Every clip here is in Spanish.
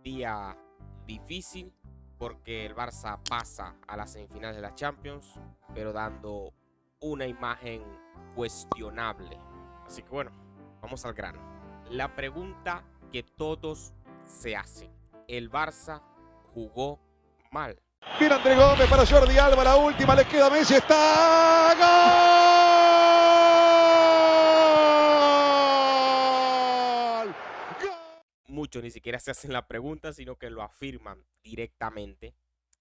día difícil porque el Barça pasa a las semifinales de la Champions, pero dando una imagen cuestionable. Así que bueno, vamos al grano. La pregunta que todos se hacen: ¿el Barça jugó mal? Viene André Gómez para Jordi Alba, la última, le queda a Messi, está ¡gol! Muchos ni siquiera se hacen la pregunta, sino que lo afirman directamente.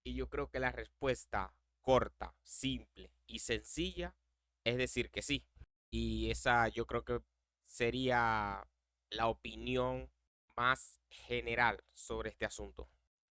Y yo creo que la respuesta corta, simple y sencilla es decir que sí. Y esa yo creo que sería la opinión más general sobre este asunto.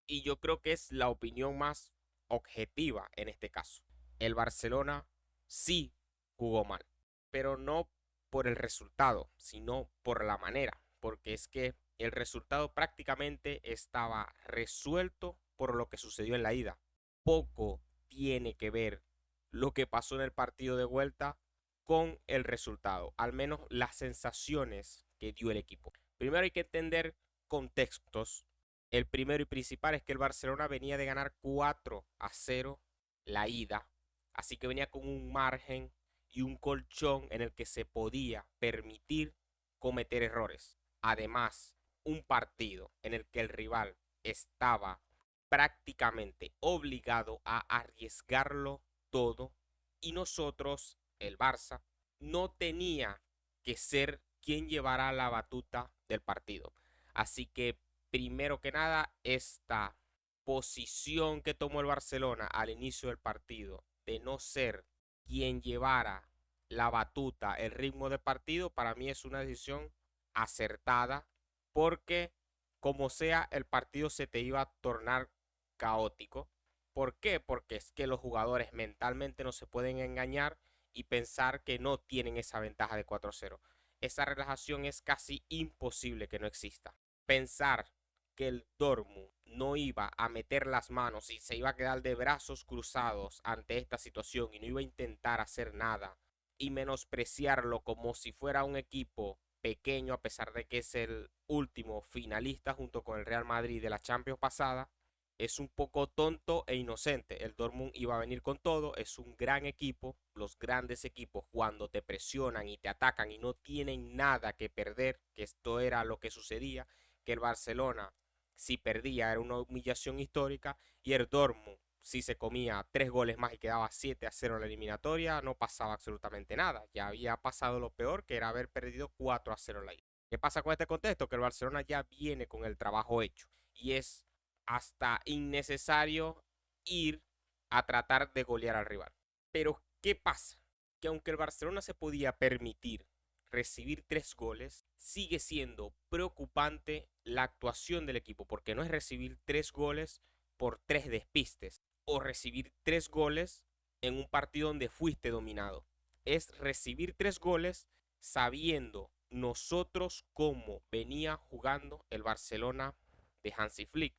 Y yo creo que es la opinión más objetiva en este caso. El Barcelona sí jugó mal, pero no por el resultado, sino por la manera, porque es que el resultado prácticamente estaba resuelto por lo que sucedió en la ida. Poco tiene que ver lo que pasó en el partido de vuelta con el resultado, al menos las sensaciones que dio el equipo. Primero hay que entender contextos. El primero y principal es que el Barcelona venía de ganar 4-0 la ida, así que venía con un margen y un colchón en el que se podía permitir cometer errores. Además, un partido en el que el rival estaba prácticamente obligado a arriesgarlo todo y nosotros, el Barça, no tenía que ser quien llevara la batuta del partido. Así que, primero que nada, esta posición que tomó el Barcelona al inicio del partido de no ser quien llevara la batuta, el ritmo del partido, para mí es una decisión acertada, porque como sea el partido se te iba a tornar caótico. ¿Por qué? Porque es que los jugadores mentalmente no se pueden engañar y pensar que no tienen esa ventaja de 4-0. Esa relajación es casi imposible que no exista. Pensar que el Dortmund no iba a meter las manos y se iba a quedar de brazos cruzados ante esta situación y no iba a intentar hacer nada y menospreciarlo como si fuera un equipo pequeño, a pesar de que es el último finalista junto con el Real Madrid de la Champions pasada, es un poco tonto e inocente. El Dortmund iba a venir con todo, es un gran equipo. Los grandes equipos, cuando te presionan y te atacan y no tienen nada que perder, que esto era lo que sucedía, que el Barcelona, si perdía, era una humillación histórica, y el Dortmund, si se comía 3 goles más y quedaba 7-0 en la eliminatoria, no pasaba absolutamente nada. Ya había pasado lo peor, que era haber perdido 4-0 en la ida. ¿Qué pasa con este contexto? Que el Barcelona ya viene con el trabajo hecho y es hasta innecesario ir a tratar de golear al rival. Pero ¿qué pasa? Que aunque el Barcelona se podía permitir recibir 3 goles, sigue siendo preocupante la actuación del equipo, porque no es recibir 3 goles por 3 despistes o recibir 3 goles en un partido donde fuiste dominado. Es recibir 3 goles sabiendo nosotros cómo venía jugando el Barcelona de Hansi Flick.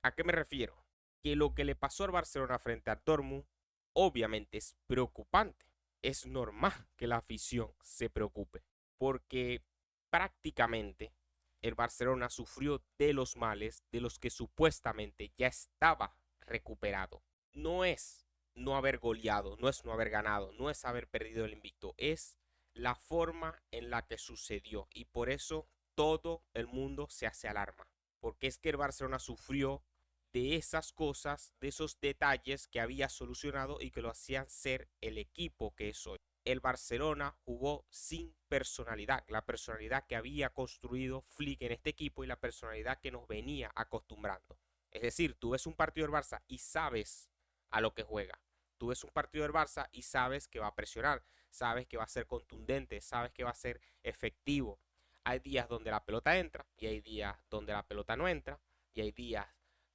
¿A qué me refiero? Que lo que le pasó al Barcelona frente a Dortmund obviamente es preocupante. Es normal que la afición se preocupe, porque prácticamente el Barcelona sufrió de los males de los que supuestamente ya estaba recuperado. No es no haber goleado, no es no haber ganado, no es haber perdido el invicto, es la forma en la que sucedió, y por eso todo el mundo se hace alarma, porque es que el Barcelona sufrió de esas cosas, de esos detalles que había solucionado y que lo hacían ser el equipo que es hoy. El Barcelona jugó sin personalidad, la personalidad que había construido Flick en este equipo y la personalidad que nos venía acostumbrando. Es decir, tú ves un partido del Barça y sabes a lo que juega. Tú ves un partido del Barça y sabes que va a presionar, sabes que va a ser contundente, sabes que va a ser efectivo. Hay días donde la pelota entra y hay días donde la pelota no entra, y hay días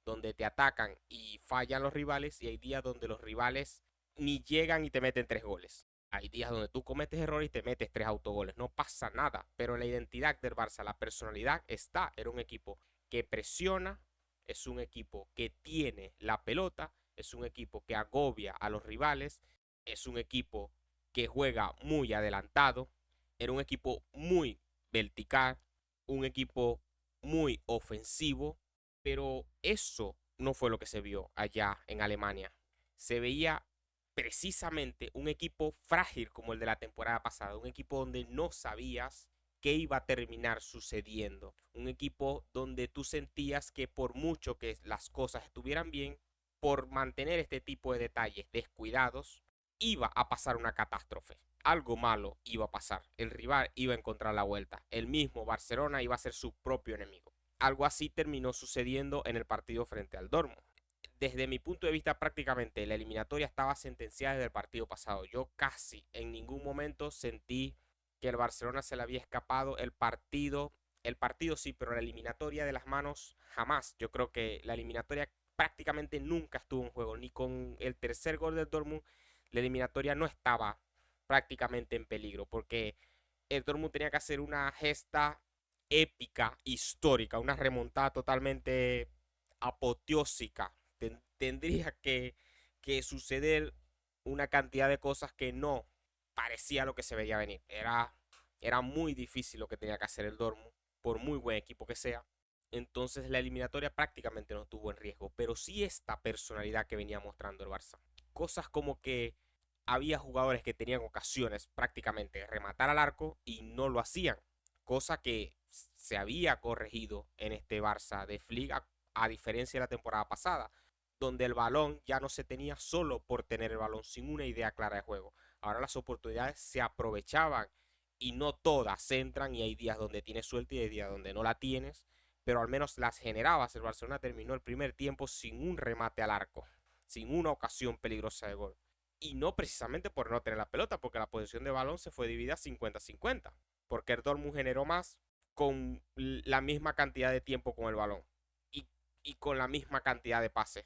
donde te atacan y fallan los rivales, y hay días donde los rivales ni llegan y te meten 3 goles. Hay días donde tú cometes errores y te metes 3 autogoles. No pasa nada, pero la identidad del Barça, la personalidad está. Era un equipo que presiona, es un equipo que tiene la pelota, es un equipo que agobia a los rivales, es un equipo que juega muy adelantado, era un equipo muy vertical, un equipo muy ofensivo, Pero eso no fue lo que se vio allá en Alemania. Se veía precisamente un equipo frágil como el de la temporada pasada, un equipo donde no sabías qué iba a terminar sucediendo, un equipo donde tú sentías que por mucho que las cosas estuvieran bien, por mantener este tipo de detalles descuidados, iba a pasar una catástrofe. Algo malo iba a pasar. El rival iba a encontrar la vuelta. El mismo Barcelona iba a ser su propio enemigo. Algo así terminó sucediendo en el partido frente al Dortmund. Desde mi punto de vista, prácticamente la eliminatoria estaba sentenciada desde el partido pasado. Yo casi en ningún momento sentí que el Barcelona se le había escapado el partido sí, pero la eliminatoria de las manos jamás. Yo creo que la eliminatoria prácticamente nunca estuvo en juego, ni con el tercer gol del Dortmund, la eliminatoria no estaba prácticamente en peligro, porque el Dortmund tenía que hacer una gesta épica, histórica, una remontada totalmente apoteósica. Tendría que suceder una cantidad de cosas que no parecía lo que se veía venir. Era muy difícil lo que tenía que hacer el Dortmund, por muy buen equipo que sea. Entonces la eliminatoria prácticamente no estuvo en riesgo, pero sí esta personalidad que venía mostrando el Barça. Cosas como que había jugadores que tenían ocasiones prácticamente de rematar al arco y no lo hacían, cosa que se había corregido en este Barça de Flick a diferencia de la temporada pasada, donde el balón ya no se tenía solo por tener el balón sin una idea clara de juego. Ahora las oportunidades se aprovechaban y no todas entran y hay días donde tienes suerte y hay días donde no la tienes, pero al menos las generabas. El Barcelona terminó el primer tiempo sin un remate al arco, sin una ocasión peligrosa de gol. Y no precisamente por no tener la pelota, porque la posición de balón se fue dividida 50-50, porque el Dortmund generó más con la misma cantidad de tiempo con el balón y, y con la misma cantidad de pases.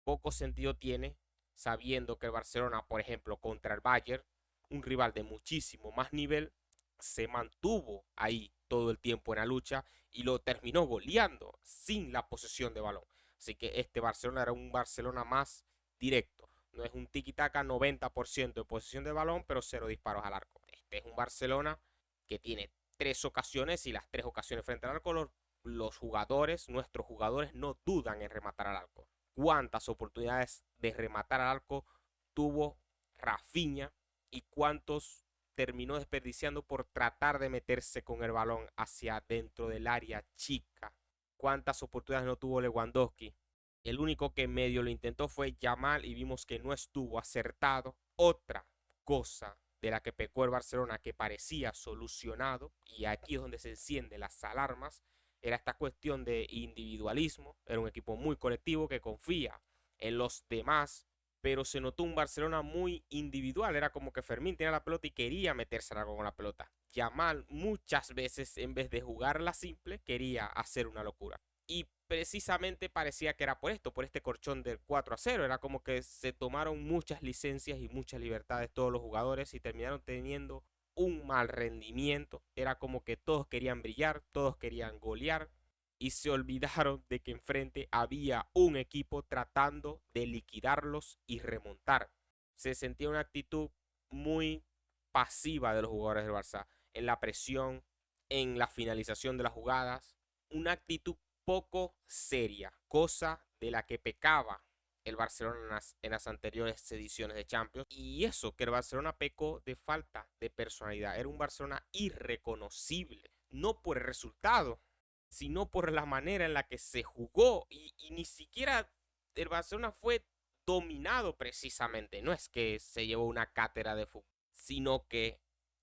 Poco sentido tiene sabiendo que el Barcelona, por ejemplo, contra el Bayern, un rival de muchísimo más nivel, se mantuvo ahí todo el tiempo en la lucha y lo terminó goleando sin la posesión de balón. Así que este Barcelona era un Barcelona más directo. No es un tiki-taka 90% de posesión de balón, pero cero disparos al arco. Este es un Barcelona que tiene 3 ocasiones y las 3 ocasiones frente al arco los jugadores, nuestros jugadores no dudan en rematar al arco. ¿Cuántas oportunidades de rematar al arco tuvo Rafinha y cuántos terminó desperdiciando por tratar de meterse con el balón hacia dentro del área chica? ¿Cuántas oportunidades no tuvo Lewandowski? El único que medio lo intentó fue Yamal y vimos que no estuvo acertado. Otra cosa de la que pecó el Barcelona que parecía solucionado, y aquí es donde se encienden las alarmas, era esta cuestión de individualismo. Era un equipo muy colectivo que confía en los demás, pero se notó un Barcelona muy individual. Era como que Fermín tenía la pelota y quería meterse algo con la pelota. Yamal muchas veces en vez de jugarla simple quería hacer una locura. Y precisamente parecía que era por esto, por este corchón del 4-0. Era como que se tomaron muchas licencias y muchas libertades todos los jugadores y terminaron teniendo un mal rendimiento. Era como que todos querían brillar, todos querían golear y se olvidaron de que enfrente había un equipo tratando de liquidarlos y remontar. Se sentía una actitud muy pasiva de los jugadores del Barça en la presión, en la finalización de las jugadas, una actitud poco seria, cosa de la que pecaba el Barcelona en las anteriores ediciones de Champions. Y eso, que el Barcelona pecó de falta de personalidad. Era un Barcelona irreconocible, no por el resultado, sino por la manera en la que se jugó. Y ni siquiera el Barcelona fue dominado precisamente. No es que se llevó una cátedra de fútbol, sino que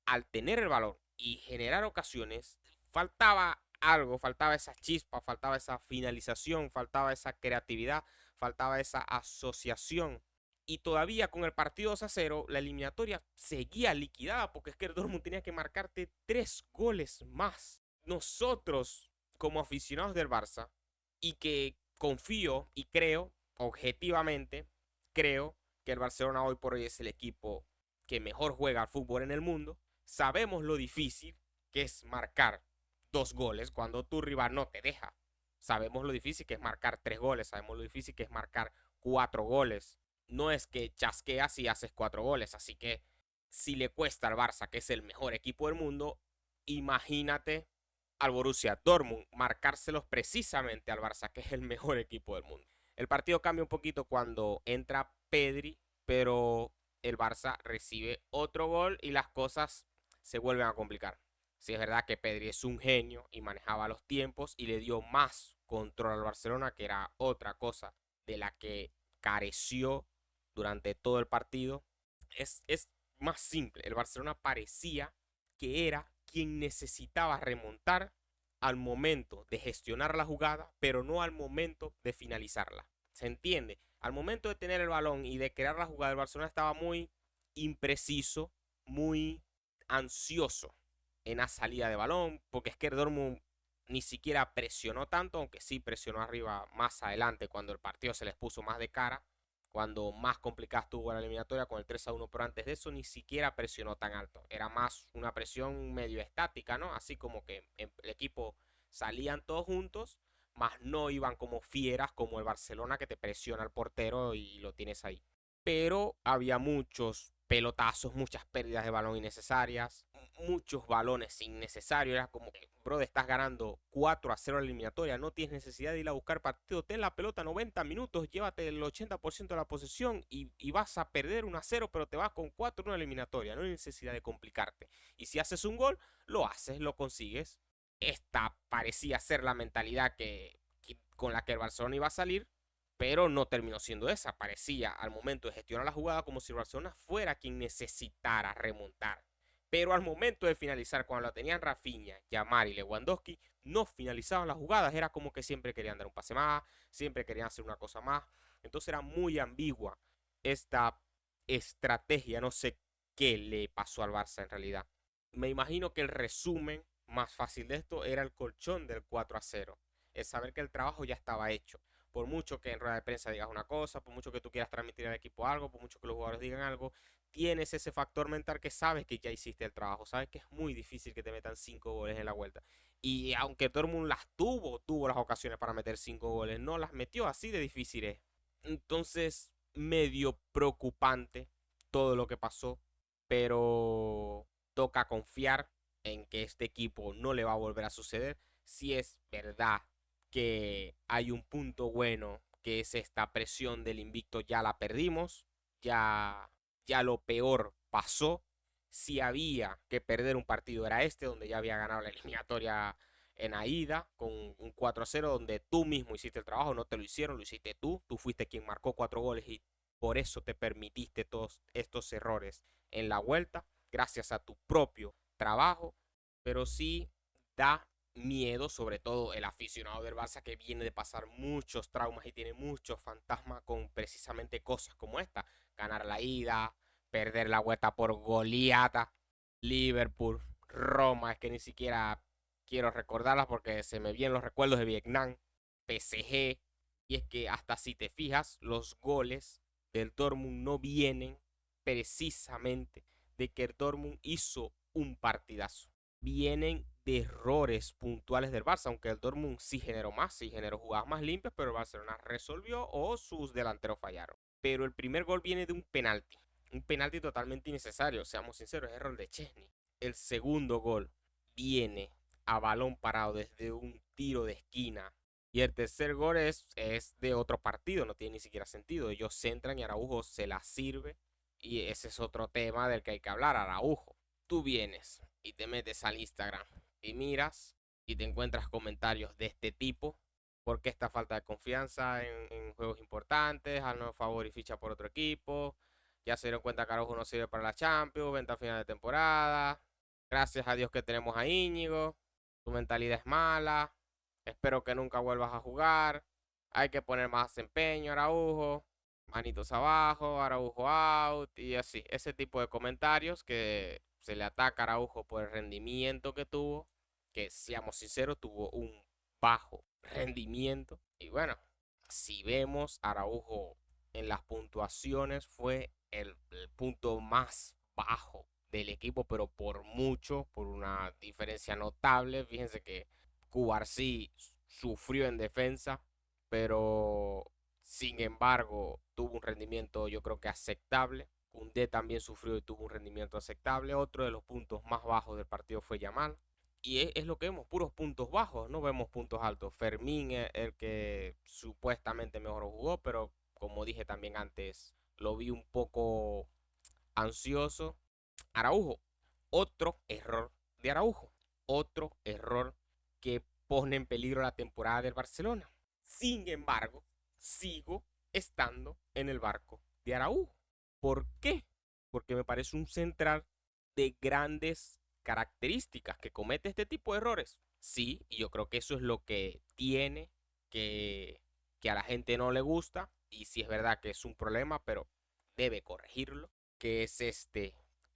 al tener el balón y generar ocasiones, faltaba algo, faltaba esa chispa, faltaba esa finalización, faltaba esa creatividad, faltaba esa asociación. Y todavía con el partido 2-0, la eliminatoria seguía liquidada porque es que el Dortmund tenía que marcarte 3 goles más. Nosotros, como aficionados del Barça, y que confío y creo, objetivamente, creo que el Barcelona hoy por hoy es el equipo que mejor juega al fútbol en el mundo, sabemos lo difícil que es marcar 2 goles cuando tu rival no te deja. Sabemos lo difícil que es marcar 3 goles, sabemos lo difícil que es marcar 4 goles. No es que chasqueas y haces 4 goles, así que si le cuesta al Barça, que es el mejor equipo del mundo, imagínate al Borussia Dortmund, marcárselos precisamente al Barça, que es el mejor equipo del mundo. El partido cambia un poquito cuando entra Pedri, pero el Barça recibe otro gol y las cosas se vuelven a complicar. Sí, es verdad que Pedri es un genio y manejaba los tiempos y le dio más control al Barcelona, que era otra cosa de la que careció durante todo el partido. Es más simple. El Barcelona parecía que era quien necesitaba remontar al momento de gestionar la jugada, pero no al momento de finalizarla. ¿Se entiende? Al momento de tener el balón y de crear la jugada, el Barcelona estaba muy impreciso, muy ansioso en la salida de balón, porque es que el Dortmund ni siquiera presionó tanto, aunque sí presionó arriba más adelante cuando el partido se les puso más de cara, cuando más complicada estuvo la eliminatoria con el 3-1, pero antes de eso ni siquiera presionó tan alto. Era más una presión medio estática, ¿no? Así como que el equipo salían todos juntos, más no iban como fieras como el Barcelona, que te presiona al portero y lo tienes ahí. Pero había muchos pelotazos, muchas pérdidas de balón innecesarias, muchos balones innecesarios. Era como que, bro, estás ganando 4-0 la eliminatoria, no tienes necesidad de ir a buscar partido, ten la pelota 90 minutos, llévate el 80% de la posesión y vas a perder 1-0, pero te vas con 4 en una eliminatoria, no hay necesidad de complicarte. Y si haces un gol, lo haces, lo consigues. Esta parecía ser la mentalidad con la que el Barcelona iba a salir, pero no terminó siendo esa. Parecía al momento de gestionar la jugada como si Barcelona fuera quien necesitara remontar. Pero al momento de finalizar, cuando la tenían Rafinha, Yamal y Lewandowski, no finalizaban las jugadas. Era como que siempre querían dar un pase más, siempre querían hacer una cosa más. Entonces era muy ambigua esta estrategia. No sé qué le pasó al Barça en realidad. Me imagino que el resumen más fácil de esto era el colchón del 4-0. Es saber que el trabajo ya estaba hecho. Por mucho que en rueda de prensa digas una cosa, por mucho que tú quieras transmitir al equipo algo, por mucho que los jugadores digan algo, tienes ese factor mental que sabes que ya hiciste el trabajo, sabes que es muy difícil que te metan 5 goles en la vuelta. Y aunque todo el mundo las tuvo las ocasiones para meter 5 goles, no las metió, así de difícil es. Entonces, medio preocupante todo lo que pasó, pero toca confiar en que este equipo no le va a volver a suceder. Si es verdad que hay un punto bueno, que es esta presión del invicto, ya la perdimos, ya lo peor pasó. Si había que perder un partido era este, donde ya había ganado la eliminatoria en Aida con un 4-0, donde tú mismo hiciste el trabajo, no te lo hicieron, lo hiciste tú fuiste quien marcó 4 goles y por eso te permitiste todos estos errores en la vuelta, gracias a tu propio trabajo, pero sí da miedo, sobre todo el aficionado del Barça que viene de pasar muchos traumas y tiene muchos fantasmas con precisamente cosas como esta, ganar la ida, perder la vuelta por goleada, Liverpool, Roma, es que ni siquiera quiero recordarlas porque se me vienen los recuerdos de Vietnam, PSG, y es que hasta si te fijas, los goles del Dortmund no vienen precisamente de que el Dortmund hizo un partidazo. Vienen de errores puntuales del Barça, aunque el Dortmund sí generó más, sí generó jugadas más limpias, pero el Barcelona resolvió o sus delanteros fallaron. Pero el primer gol viene de un penalti totalmente innecesario, seamos sinceros, es error de Chesney. El segundo gol viene a balón parado desde un tiro de esquina. Y el tercer gol es de otro partido, no tiene ni siquiera sentido. Ellos centran y Araujo se la sirve. Y ese es otro tema del que hay que hablar, Araujo. Tú vienes y te metes al Instagram y miras y te encuentras comentarios de este tipo. Porque esta falta de confianza en juegos importantes, al nuevo favor y ficha por otro equipo. Ya se dieron cuenta que Araujo no sirve para la Champions, venta a final de temporada. Gracias a Dios que tenemos a Íñigo. Tu mentalidad es mala. Espero que nunca vuelvas a jugar. Hay que poner más empeño, Araujo. Manitos abajo, Araujo out y así. Ese tipo de comentarios que se le ataca a Araujo por el rendimiento que tuvo. Que seamos sinceros, tuvo un bajo rendimiento. Y bueno, si vemos, Araujo en las puntuaciones fue el punto más bajo del equipo, pero por mucho, por una diferencia notable. Fíjense que Cubarsí sufrió en defensa, pero sin embargo tuvo un rendimiento yo creo que aceptable. Koundé también sufrió y tuvo un rendimiento aceptable. Otro de los puntos más bajos del partido fue Yamal. Y es lo que vemos, puros puntos bajos, no vemos puntos altos. Fermín es el que supuestamente mejor jugó, pero como dije también antes, lo vi un poco ansioso. Araujo, otro error de Araujo, otro error que pone en peligro la temporada del Barcelona. Sin embargo, sigo estando en el barco de Araujo. ¿Por qué? Porque me parece un central de grandes características que comete este tipo de errores. Sí, y yo creo que eso es lo que tiene que, que a la gente no le gusta. Y sí es verdad que es un problema, pero debe corregirlo. Que es este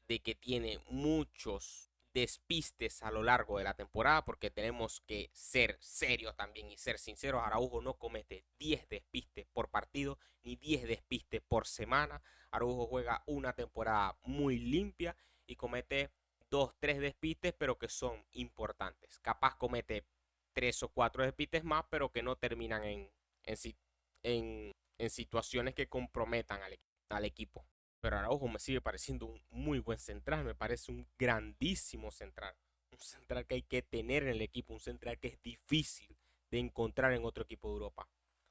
de que tiene muchos despistes a lo largo de la temporada, porque tenemos que ser serios también y ser sinceros. Araujo no comete 10 despistes por partido ni 10 despistes por semana. Araujo juega una temporada muy limpia y comete 2, 3 despistes, pero que son importantes. Capaz comete 3 o 4 despistes más, pero que no terminan en, en situaciones que comprometan al equipo. Pero Araujo me sigue pareciendo un muy buen central, me parece un grandísimo central. Un central que hay que tener en el equipo, un central que es difícil de encontrar en otro equipo de Europa.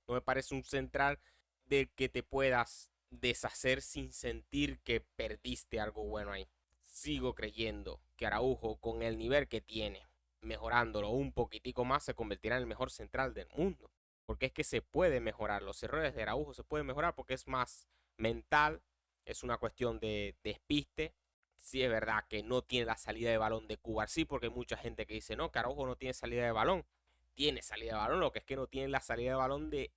No me parece un central del que te puedas deshacer sin sentir que perdiste algo bueno ahí. Sigo creyendo que Araujo, con el nivel que tiene, mejorándolo un poquitico más, se convertirá en el mejor central del mundo. Porque es que se puede mejorar, los errores de Araujo se pueden mejorar porque es más mental, es una cuestión de despiste. Sí es verdad que no tiene la salida de balón de Cubarsí, porque hay mucha gente que dice, no, que Araujo no tiene salida de balón. Tiene salida de balón, lo que es que no tiene la salida de balón de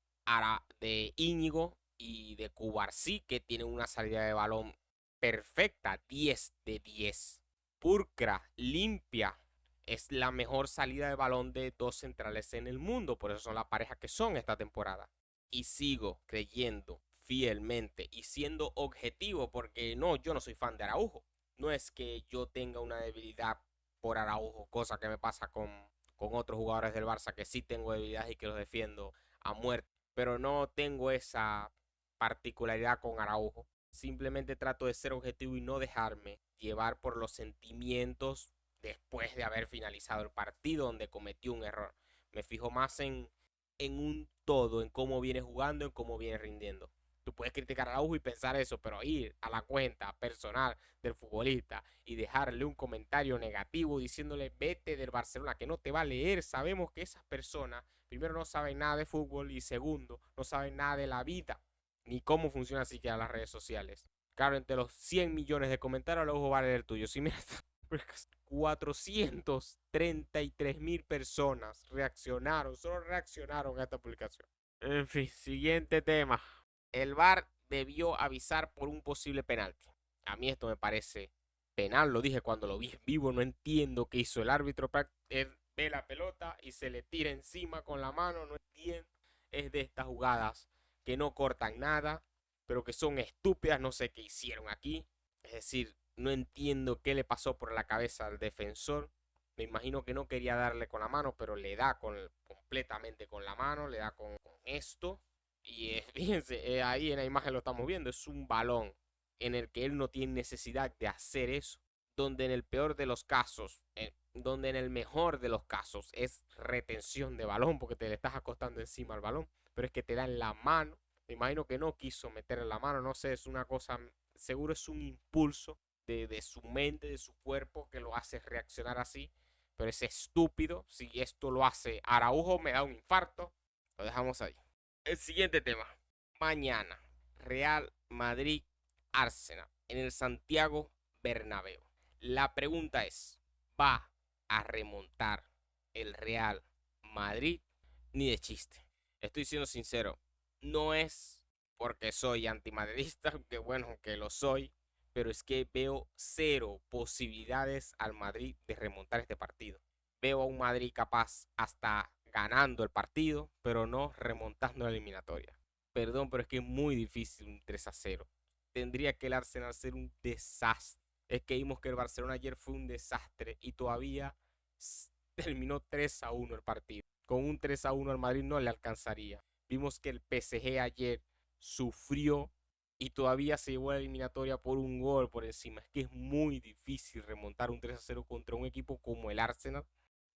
Íñigo y de Cubarsí, que tienen una salida de balón perfecta, 10 de 10. Pulcra, limpia, es la mejor salida de balón de dos centrales en el mundo, por eso son la pareja que son esta temporada. Y sigo creyendo fielmente y siendo objetivo, porque no, yo no soy fan de Araujo. No es que yo tenga una debilidad por Araujo, cosa que me pasa con otros jugadores del Barça que sí tengo debilidad y que los defiendo a muerte, pero no tengo esa particularidad con Araujo. Simplemente trato de ser objetivo y no dejarme llevar por los sentimientos después de haber finalizado el partido donde cometió un error. Me fijo más en un todo, en cómo viene jugando, en cómo viene rindiendo. Tú puedes criticar a Araujo y pensar eso, pero ir a la cuenta personal del futbolista y dejarle un comentario negativo diciéndole vete del Barcelona que no te va a leer. Sabemos que esas personas, primero, no saben nada de fútbol y segundo, no saben nada de la vida ni cómo funcionan siquiera las redes sociales. Claro, entre los 100 millones de comentarios, Araujo va a leer el tuyo. Si mira, 433.000 personas reaccionaron, solo reaccionaron a esta publicación. En fin, siguiente tema. El VAR debió avisar por un posible penalti. A mí esto me parece penal, lo dije cuando lo vi en vivo, no entiendo qué hizo el árbitro. Él ve la pelota y se le tira encima con la mano, no entiendo. Es de estas jugadas que no cortan nada, pero que son estúpidas, no sé qué hicieron aquí. Es decir, no entiendo qué le pasó por la cabeza al defensor. Me imagino que no quería darle con la mano, pero le da completamente con la mano, le da con esto. Y fíjense, ahí en la imagen lo estamos viendo, es un balón en el que él no tiene necesidad de hacer eso. Donde en el peor de los casos, donde en el mejor de los casos es retención de balón, porque te le estás acostando encima al balón, pero es que te da en la mano. Me imagino que no quiso meter en la mano, no sé, es una cosa, seguro es un impulso de su mente, de su cuerpo, que lo hace reaccionar así. Pero es estúpido. Si esto lo hace Araujo, me da un infarto. Lo dejamos ahí. El siguiente tema. Mañana, Real Madrid Arsenal en el Santiago Bernabéu. La pregunta es, ¿va a remontar el Real Madrid? Ni de chiste. Estoy siendo sincero, no es porque soy antimadridista, que bueno, que lo soy, pero es que veo cero posibilidades al Madrid de remontar este partido. Veo a un Madrid capaz hasta ganando el partido, pero no remontando la eliminatoria. Perdón, pero es que es muy difícil un 3-0. Tendría que el Arsenal ser un desastre. Es que vimos que el Barcelona ayer fue un desastre y todavía terminó 3-1 el partido. Con un 3-1 al Madrid no le alcanzaría. Vimos que el PSG ayer sufrió y todavía se llevó a la eliminatoria por un gol por encima. Es que es muy difícil remontar un 3-0 contra un equipo como el Arsenal,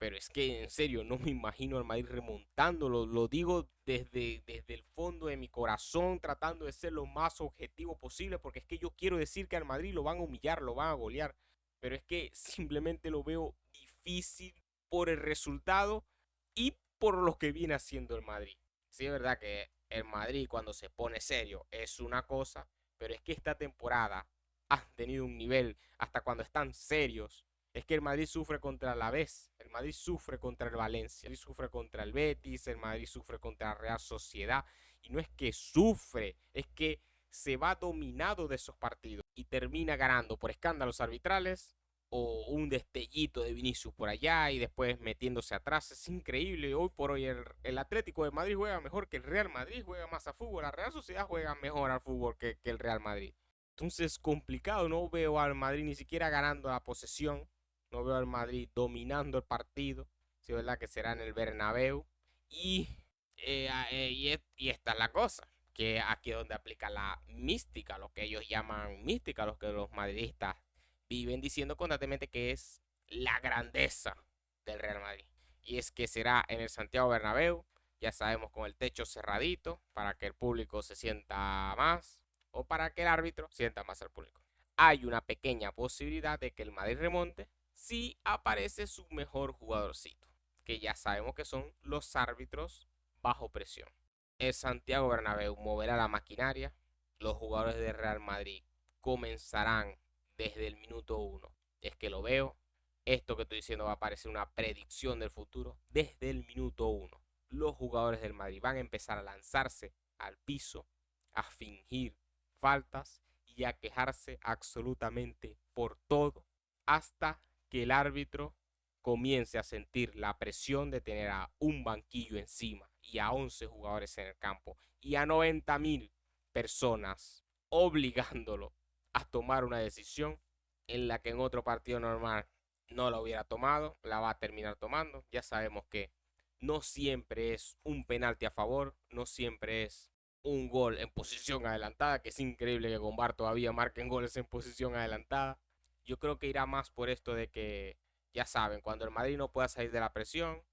Pero es que en serio, no me imagino al Madrid remontándolo. Lo digo desde el fondo de mi corazón, tratando de ser lo más objetivo posible, porque es que yo quiero decir que al Madrid lo van a humillar, lo van a golear. Pero es que simplemente lo veo difícil por el resultado y por lo que viene haciendo el Madrid. Sí, es verdad que el Madrid cuando se pone serio es una cosa, pero es que esta temporada han tenido un nivel hasta cuando están serios. Es que el Madrid sufre contra el Alavés, el Madrid sufre contra el Valencia, el Madrid sufre contra el Betis, el Madrid sufre contra la Real Sociedad. Y no es que sufre, es que se va dominado de esos partidos y termina ganando por escándalos arbitrales o un destellito de Vinicius por allá y después metiéndose atrás. Es increíble. Hoy por hoy el Atlético de Madrid juega mejor que el Real Madrid, juega más a fútbol. La Real Sociedad juega mejor al fútbol que el Real Madrid. Entonces, complicado. No veo al Madrid ni siquiera ganando la posesión. No veo al Madrid dominando el partido. Sí, es verdad que será en el Bernabéu. Y esta es la cosa. Que aquí es donde aplica la mística, lo que ellos llaman mística, lo que los madridistas viven diciendo constantemente que es la grandeza del Real Madrid. Y es que será en el Santiago Bernabéu, ya sabemos, con el techo cerradito, para que el público se sienta más o para que el árbitro sienta más al público. Hay una pequeña posibilidad de que el Madrid remonte si aparece su mejor jugadorcito, que ya sabemos que son los árbitros bajo presión. El Santiago Bernabéu moverá la maquinaria, los jugadores de Real Madrid comenzarán desde el minuto 1. Es que lo veo, esto que estoy diciendo va a parecer una predicción del futuro. Desde el minuto 1, los jugadores del Madrid van a empezar a lanzarse al piso, a fingir faltas y a quejarse absolutamente por todo hasta que el árbitro comience a sentir la presión de tener a un banquillo encima y a 11 jugadores en el campo y a 90.000 personas obligándolo a tomar una decisión en la que en otro partido normal no la hubiera tomado, la va a terminar tomando. Ya sabemos que no siempre es un penalti a favor, no siempre es un gol en posición adelantada, que es increíble que con VAR todavía marquen goles en posición adelantada. Yo creo que irá más por esto de que, ya saben, cuando el Madrid no pueda salir de la presión,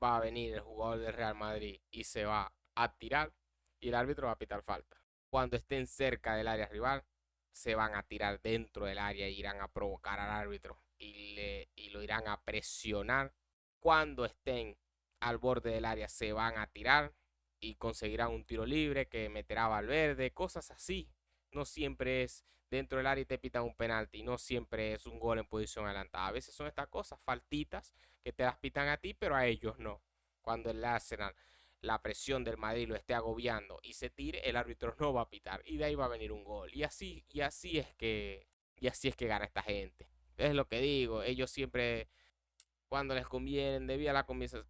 va a venir el jugador del Real Madrid y se va a tirar y el árbitro va a pitar falta. Cuando estén cerca del área rival, se van a tirar dentro del área e irán a provocar al árbitro y lo irán a presionar. Cuando estén al borde del área, se van a tirar y conseguirán un tiro libre que meterá Valverde, cosas así. No siempre es dentro del área y te pitan un penalti, no siempre es un gol en posición adelantada. A veces son estas cosas, faltitas, que te las pitan a ti, pero a ellos no. Cuando el Arsenal, la presión del Madrid lo esté agobiando y se tire, el árbitro no va a pitar y de ahí va a venir un gol. Y así es que gana esta gente. Es lo que digo, ellos siempre cuando les conviene,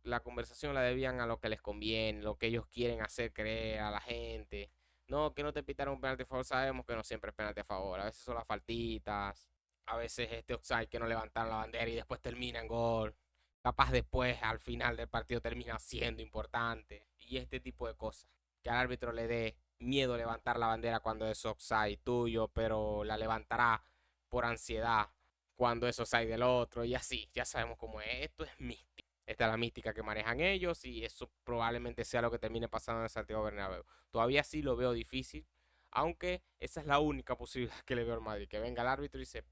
la conversación la debían a lo que les conviene, lo que ellos quieren hacer creer a la gente. No, que no te pitaron un penalti a favor, sabemos que no siempre es penalti a favor. A veces son las faltitas, a veces este offside que no levantaron la bandera y después termina en gol. Capaz después, al final del partido, termina siendo importante. Y este tipo de cosas. Que al árbitro le dé miedo levantar la bandera cuando es offside tuyo, pero la levantará por ansiedad cuando eso sale del otro y así, ya sabemos cómo es. Esto es mística. Esta es la mística que manejan ellos y eso probablemente sea lo que termine pasando en el Santiago Bernabéu. Todavía sí lo veo difícil, aunque esa es la única posibilidad que le veo al Madrid, que venga el árbitro y se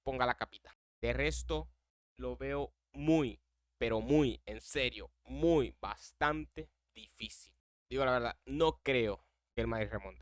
ponga la capita. De resto, lo veo muy, pero muy, en serio, muy, bastante difícil. Digo la verdad, no creo que el Madrid remonte.